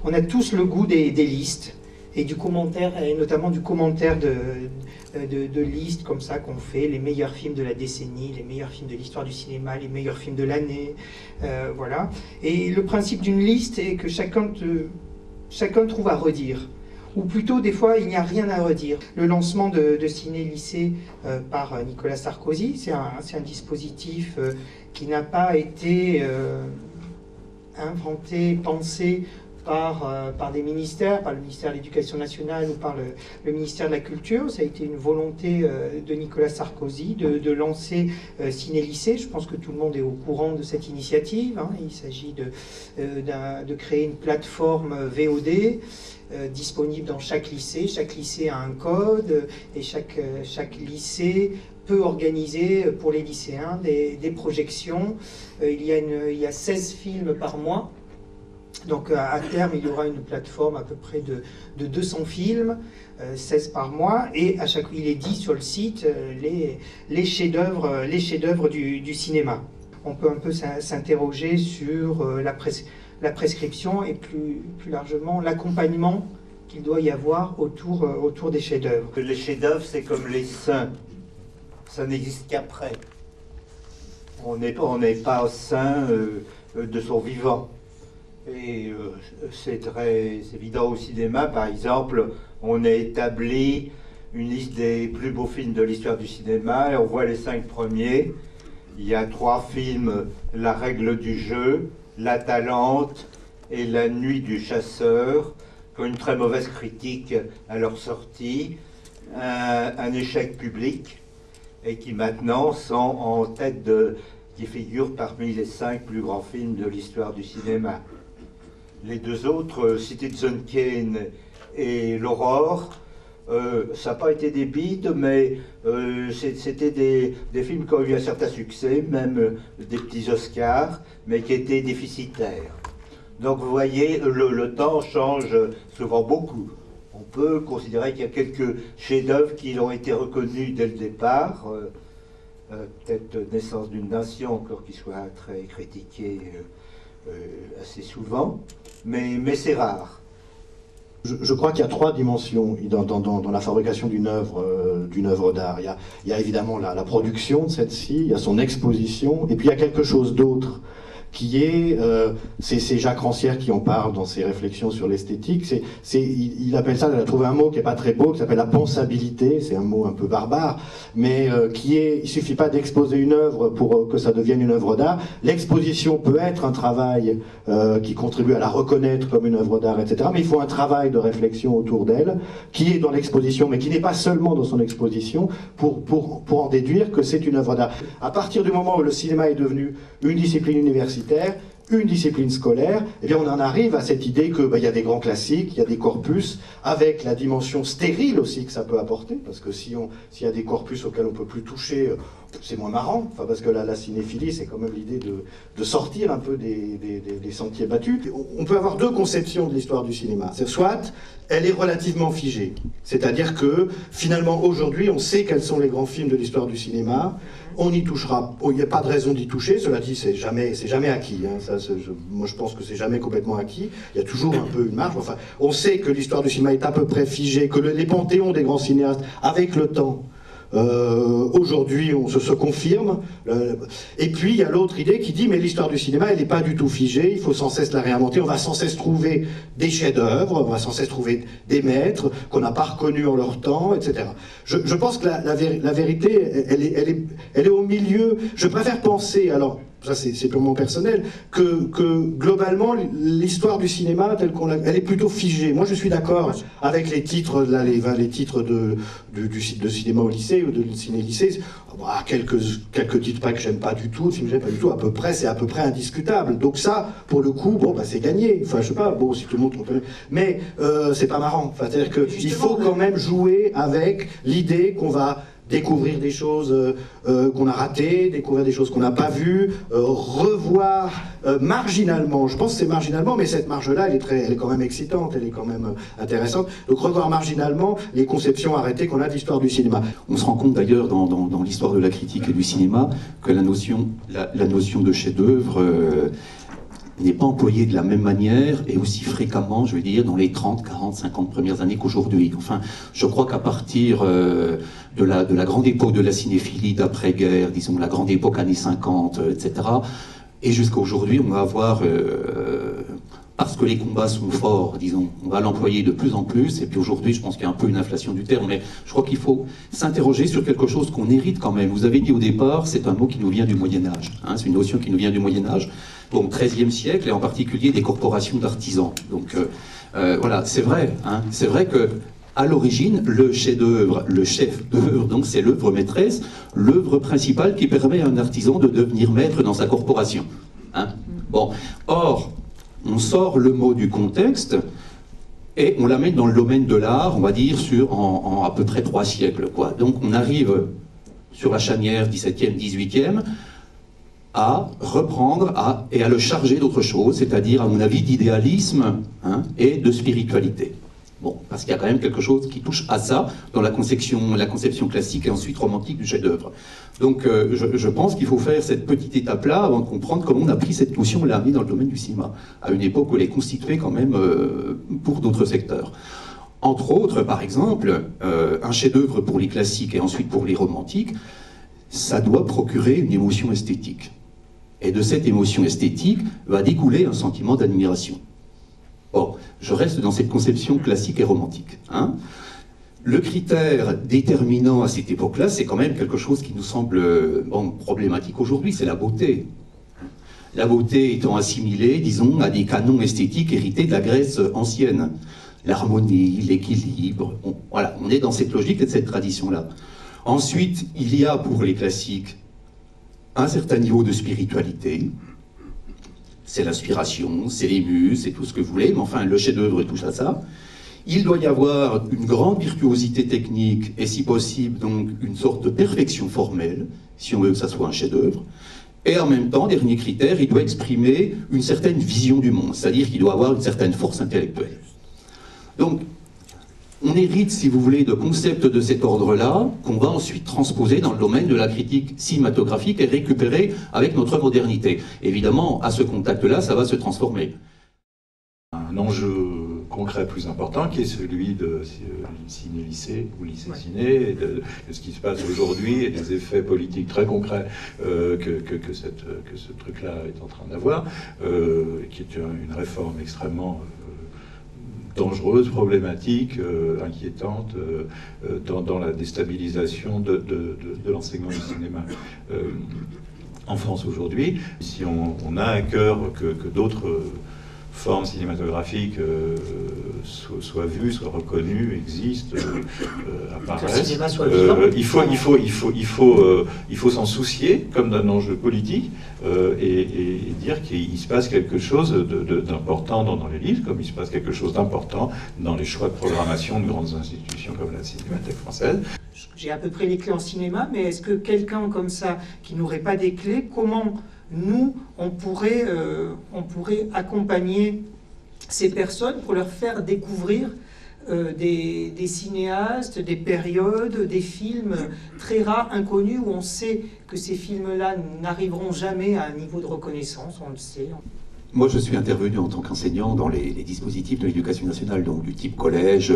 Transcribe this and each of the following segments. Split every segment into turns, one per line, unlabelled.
on a tous le goût des listes et du commentaire, et notamment du commentaire de listes comme ça qu'on fait, les meilleurs films de la décennie, les meilleurs films de l'histoire du cinéma, les meilleurs films de l'année, voilà. Et le principe d'une liste est que chacun trouve à redire. Ou plutôt, des fois, il n'y a rien à redire. Le lancement de Ciné Lycée par Nicolas Sarkozy, c'est un dispositif qui n'a pas été inventé, pensé par des ministères, par le ministère de l'Éducation nationale ou par le ministère de la Culture. Ça a été une volonté de Nicolas Sarkozy de lancer Ciné Lycée. Je pense que tout le monde est au courant de cette initiative, hein. Il s'agit de créer une plateforme VOD disponible dans chaque lycée. Chaque lycée a un code et chaque lycée peut organiser pour les lycéens des projections. Il y a 16 films par mois. Donc à terme, il y aura une plateforme à peu près de 200 films, 16 par mois, et à chaque fois, il est dit sur le site les chefs-d'œuvre du cinéma. On peut un peu s'interroger sur la prescription et plus largement l'accompagnement qu'il doit y avoir autour des chefs-d'œuvre.
Les chefs-d'œuvre, c'est comme les saints, ça n'existe qu'après. On n'est pas saint de son vivant. Et c'est très évident au cinéma, par exemple, on a établi une liste des plus beaux films de l'histoire du cinéma, et on voit les 5 premiers. Il y a 3 films, La règle du jeu, La Talente et La nuit du chasseur, qui ont une très mauvaise critique à leur sortie, un échec public, et qui maintenant sont en tête qui figurent parmi les 5 plus grands films de l'histoire du cinéma. Les 2 autres, Citizen Kane et L'Aurore, ça n'a pas été des bides, mais c'était des films qui ont eu un certain succès, même des petits Oscars, mais qui étaient déficitaires. Donc vous voyez, le temps change souvent beaucoup. On peut considérer qu'il y a quelques chefs-d'œuvre qui ont été reconnus dès le départ, peut-être Naissance d'une nation, encore qui soit très critiqué assez souvent, mais c'est rare.
Je crois qu'il y a 3 dimensions dans la fabrication d'une œuvre d'art. Il y a évidemment la production de celle-ci, il y a son exposition, et puis il y a quelque chose d'autre qui est, c'est Jacques Rancière qui en parle dans ses réflexions sur l'esthétique. Il appelle ça, il a trouvé un mot qui est pas très beau, qui s'appelle la pensabilité. C'est un mot un peu barbare, mais il suffit pas d'exposer une œuvre pour que ça devienne une œuvre d'art. L'exposition peut être un travail qui contribue à la reconnaître comme une œuvre d'art, etc. Mais il faut un travail de réflexion autour d'elle, qui est dans l'exposition, mais qui n'est pas seulement dans son exposition, pour en déduire que c'est une œuvre d'art. À partir du moment où le cinéma est devenu une discipline universitaire, une discipline scolaire, eh bien on en arrive à cette idée que y a des grands classiques, il y a des corpus, avec la dimension stérile aussi que ça peut apporter, parce que s'il y a des corpus auxquels on ne peut plus toucher, c'est moins marrant, parce que la cinéphilie, c'est quand même l'idée de sortir un peu des sentiers battus. On peut avoir 2 conceptions de l'histoire du cinéma. Soit elle est relativement figée, c'est-à-dire que finalement aujourd'hui on sait quels sont les grands films de l'histoire du cinéma, on y touchera, il n'y a pas de raison d'y toucher, cela dit c'est jamais acquis, hein. Moi je pense que c'est jamais complètement acquis, il y a toujours un peu une marge, enfin on sait que l'histoire du cinéma est à peu près figée, que les panthéons des grands cinéastes, avec le temps, aujourd'hui on se confirme, et puis il y a l'autre idée qui dit mais l'histoire du cinéma elle n'est pas du tout figée, il faut sans cesse la réinventer, on va sans cesse trouver des chefs-d'œuvre, on va sans cesse trouver des maîtres qu'on n'a pas reconnus en leur temps, etc. Je pense que la vérité elle est au milieu. Je préfère penser, alors ça c'est purement personnel, que globalement l'histoire du cinéma telle elle est plutôt figée. Moi je suis d'accord avec les titres, là, les titres de cinéma au lycée ou de ciné-lycée. Quelques titres pas que j'aime pas du tout, films que j'aime pas du tout, c'est à peu près indiscutable. Donc ça, pour le coup, c'est gagné. Enfin je sais pas, si tout le monde comprend. Mais c'est pas marrant. Enfin, c'est-à-dire qu'il faut quand même jouer avec l'idée qu'on va découvrir des choses qu'on a ratées, découvrir des choses qu'on n'a pas vues, revoir marginalement, je pense que c'est marginalement, mais cette marge-là, elle est quand même excitante, elle est quand même intéressante, donc revoir marginalement les conceptions arrêtées qu'on a de l'histoire du cinéma.
On se rend compte d'ailleurs dans l'histoire de la critique et du cinéma que la notion de chef-d'œuvre n'est pas employé de la même manière et aussi fréquemment, je veux dire, dans les 30, 40, 50 premières années qu'aujourd'hui. Enfin, je crois qu'à partir de la grande époque de la cinéphilie d'après-guerre, disons la grande époque années 50, etc., et jusqu'à aujourd'hui, on va avoir, parce que les combats sont forts, disons, on va l'employer de plus en plus, et puis aujourd'hui, je pense qu'il y a un peu une inflation du terme, mais je crois qu'il faut s'interroger sur quelque chose qu'on hérite quand même. Vous avez dit au départ, c'est un mot qui nous vient du Moyen-Âge, hein, c'est une notion qui nous vient du Moyen-Âge, donc XIIIe siècle, et en particulier des corporations d'artisans. Donc voilà, c'est vrai, hein, c'est vrai que à l'origine, le chef-d'œuvre, donc c'est l'œuvre maîtresse, l'œuvre principale qui permet à un artisan de devenir maître dans sa corporation. Hein. Bon, or, on sort le mot du contexte et on l'amène dans le domaine de l'art, on va dire, en à peu près 3 siècles, quoi. Donc on arrive sur la charnière 17e, 18e, à reprendre et à le charger d'autre chose, c'est-à-dire, à mon avis, d'idéalisme, hein, et de spiritualité. Bon, parce qu'il y a quand même quelque chose qui touche à ça dans la conception classique et ensuite romantique du chef-d'œuvre. Donc je pense qu'il faut faire cette petite étape-là avant de comprendre comment on a pris cette notion et l'a amenée dans le domaine du cinéma, à une époque où elle est constituée quand même pour d'autres secteurs. Entre autres, par exemple, un chef-d'œuvre pour les classiques et ensuite pour les romantiques, ça doit procurer une émotion esthétique. Et de cette émotion esthétique va découler un sentiment d'admiration. Bon, je reste dans cette conception classique et romantique. Hein. Le critère déterminant à cette époque-là, c'est quand même quelque chose qui nous semble problématique aujourd'hui, c'est la beauté. La beauté étant assimilée, disons, à des canons esthétiques hérités de la Grèce ancienne. L'harmonie, l'équilibre, voilà, on est dans cette logique et de cette tradition-là. Ensuite, il y a pour les classiques un certain niveau de spiritualité. C'est l'inspiration, c'est les muses, c'est tout ce que vous voulez, mais enfin le chef-d'œuvre touche à ça. Il doit y avoir une grande virtuosité technique et si possible donc une sorte de perfection formelle, si on veut que ça soit un chef-d'œuvre. Et en même temps, dernier critère, il doit exprimer une certaine vision du monde, c'est-à-dire qu'il doit avoir une certaine force intellectuelle. Donc, on hérite, si vous voulez, de concepts de cet ordre-là, qu'on va ensuite transposer dans le domaine de la critique cinématographique et récupérer avec notre modernité. Évidemment, à ce contact-là, ça va se transformer.
Un enjeu concret plus important qui est celui du ciné-lycée ou lycée-ciné, et de ce qui se passe aujourd'hui et des effets politiques très concrets que ce truc-là est en train d'avoir, qui est une réforme extrêmement dangereuse, problématique, inquiétante dans la déstabilisation de l'enseignement du cinéma en France aujourd'hui. Si on a à cœur que d'autres formes cinématographiques soient vues, soient reconnues, existent, apparaissent.
Que le cinéma soit vivant.
Il faut s'en soucier comme d'un enjeu politique et dire qu'il se passe quelque chose d'important dans les livres, comme il se passe quelque chose d'important dans les choix de programmation de grandes institutions comme la Cinémathèque française.
J'ai à peu près les clés en cinéma, mais est-ce que quelqu'un comme ça, qui n'aurait pas des clés, comment nous, on pourrait accompagner ces personnes pour leur faire découvrir des cinéastes, des périodes, des films très rares, inconnus, où on sait que ces films-là n'arriveront jamais à un niveau de reconnaissance, on le sait.
Moi, je suis intervenu en tant qu'enseignant dans les dispositifs de l'éducation nationale, donc du type collège,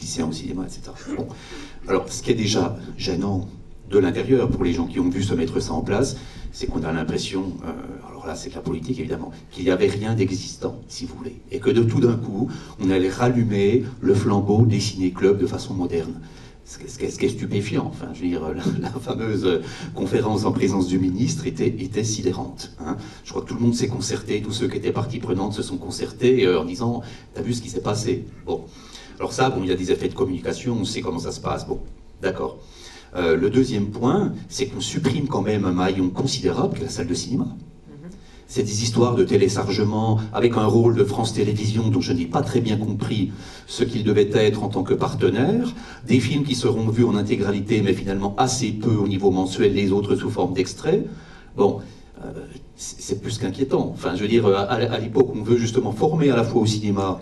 lycéen au cinéma, etc. Bon. Alors, ce qui est déjà gênant de l'intérieur, pour les gens qui ont vu se mettre ça en place, c'est qu'on a l'impression, alors là c'est de la politique évidemment, qu'il n'y avait rien d'existant, si vous voulez, et que de tout d'un coup, on allait rallumer le flambeau des ciné-clubs de façon moderne. Ce qui est stupéfiant, enfin, je veux dire, la fameuse conférence en présence du ministre était sidérante. Hein. Je crois que tout le monde s'est concerté, tous ceux qui étaient partie prenante se sont concertés en disant « t'as vu ce qui s'est passé ?» Bon, alors ça, bon, il y a des effets de communication, on sait comment ça se passe, bon, d'accord. Le deuxième point, c'est qu'on supprime quand même un maillon considérable, qui est la salle de cinéma. C'est des histoires de téléchargement avec un rôle de France Télévisions dont je n'ai pas très bien compris ce qu'il devait être en tant que partenaire, des films qui seront vus en intégralité mais finalement assez peu au niveau mensuel, les autres sous forme d'extraits. Bon, c'est plus qu'inquiétant. Enfin, je veux dire, à l'époque, on veut justement former à la fois au cinéma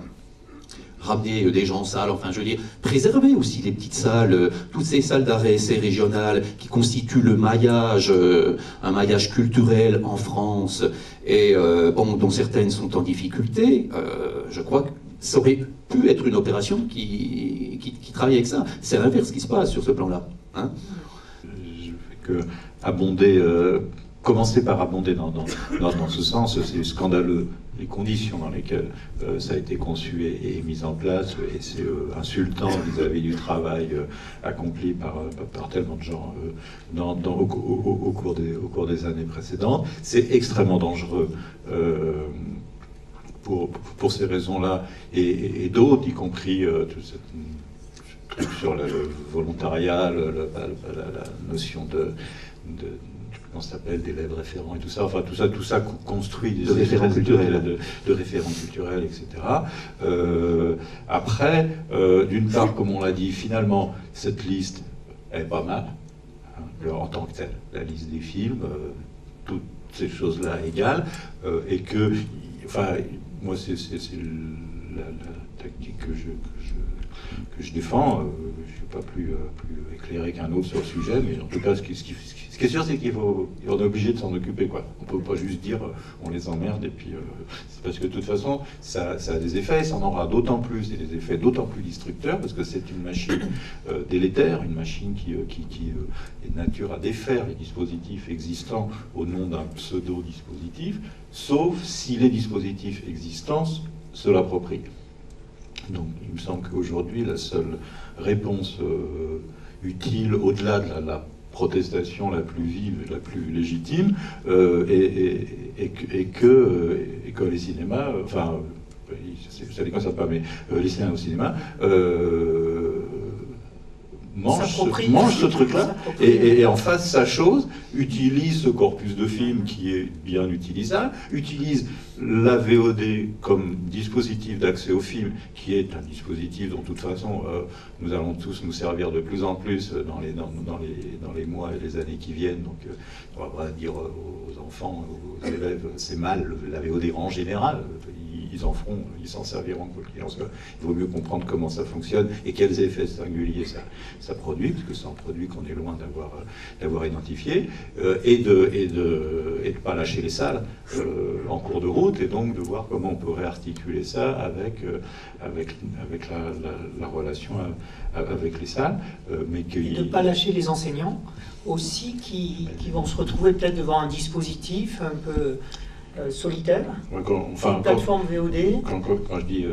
ramener des gens en salle, enfin je veux dire, préserver aussi les petites salles, toutes ces salles d'arrêt essai régionales qui constituent le maillage, un maillage culturel en France, et bon, dont certaines sont en difficulté, je crois que ça aurait pu être une opération qui travaille avec ça. C'est l'inverse qui se passe sur ce plan-là. Hein,
je fais que abonder, commencer par abonder dans ce sens, c'est scandaleux. Les conditions dans lesquelles ça a été conçu et mis en place, et c'est insultant vis-à-vis du travail accompli par tellement de gens au cours des années précédentes. C'est extrêmement dangereux pour ces raisons-là et d'autres, y compris tout ce truc sur le volontariat, la notion de on s'appelle d'élèves référents et tout ça, enfin tout ça construit des
référents culturels,
de référents culturels, etc. Après, d'une part, comme on l'a dit, finalement, cette liste est pas mal, hein, en tant que telle, la liste des films, toutes ces choses-là égales, et que, enfin, moi c'est la tactique que je défends. Je suis pas plus éclairé qu'un autre sur le sujet, mais en tout cas, ce qui est sûr, c'est qu'on est obligé de s'en occuper, quoi. On peut pas juste dire on les emmerde et puis c'est parce que de toute façon, ça a des effets, ça en aura d'autant plus, et des effets d'autant plus destructeurs, parce que c'est une machine délétère, une machine qui est de nature à défaire les dispositifs existants au nom d'un pseudo-dispositif, sauf si les dispositifs existants se l'approprient. Donc il me semble qu'aujourd'hui, la seule réponse utile, au-delà de la protestation la plus vive et la plus légitime, et que les cinémas, enfin, ça ne les concerne pas, mais les cinémas au cinéma, mange ce truc-là et en fasse sa chose, utilise ce corpus de films qui est bien utilisable, utilise la VOD comme dispositif d'accès aux films, qui est un dispositif dont de toute façon nous allons tous nous servir de plus en plus dans les mois et les années qui viennent. Donc on va pas dire aux enfants, aux élèves, c'est mal la VOD en général. Ils s'en serviront quoi qu'il en soit. Il vaut mieux comprendre comment ça fonctionne et quels effets singuliers ça produit, parce que c'est un produit qu'on est loin d'avoir identifié, et de pas lâcher les salles en cours de route, et donc de voir comment on peut réarticuler ça avec la relation avec les salles.
Et de ne pas lâcher les enseignants aussi qui vont se retrouver peut-être devant un dispositif un peu solitaire, une plateforme VOD.
Quand je dis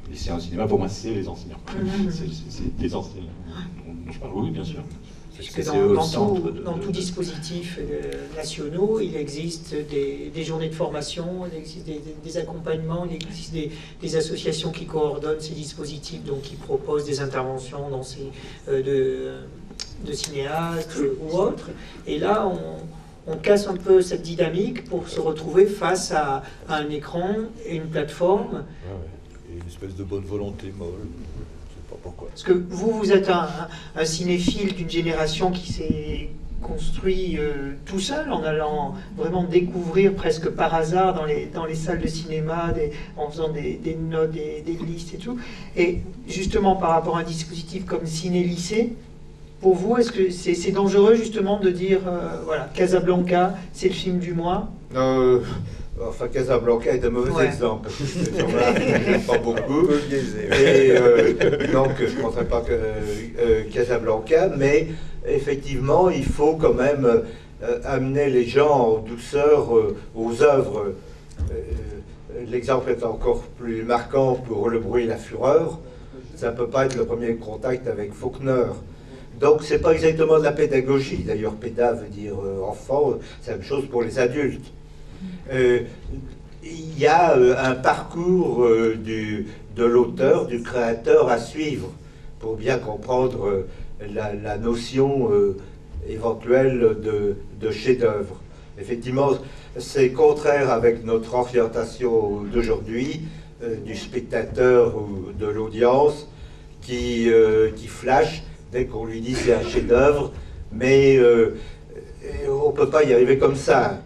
lycéens au cinéma, pour moi c'est les enseignants. C'est des enseignants dont je parle, oui, bien sûr.
Puisque dans tout dispositif nationaux, il existe des journées de formation, il existe des accompagnements, il existe des associations qui coordonnent ces dispositifs, donc qui proposent des interventions dans de cinéastes ou autres. Et là, on casse un peu cette dynamique pour se retrouver face à un écran et une plateforme.
Et une espèce de bonne volonté molle, je ne sais pas pourquoi.
Parce que vous êtes un cinéphile d'une génération qui s'est construit tout seul, en allant vraiment découvrir presque par hasard dans les salles de cinéma, en faisant des notes, des listes et tout. Et justement, par rapport à un dispositif comme Ciné-Lycée, pour vous, est-ce que c'est dangereux justement de dire, voilà, Casablanca, c'est le film du mois?
Enfin, Casablanca est un mauvais exemple. Pas beaucoup. Donc, je ne penserais pas que Casablanca, mais effectivement, il faut quand même amener les gens en douceur aux œuvres. L'exemple est encore plus marquant pour Le bruit et la fureur. Ça ne peut pas être le premier contact avec Faulkner. Donc, c'est pas exactement de la pédagogie. D'ailleurs, péda veut dire enfant, c'est la même chose pour les adultes. Il y a un parcours de l'auteur, du créateur à suivre pour bien comprendre la notion éventuelle de chef-d'œuvre. Effectivement, c'est contraire avec notre orientation d'aujourd'hui, du spectateur ou de l'audience qui flash dès qu'on lui dit c'est un chef-d'œuvre, mais on ne peut pas y arriver comme ça.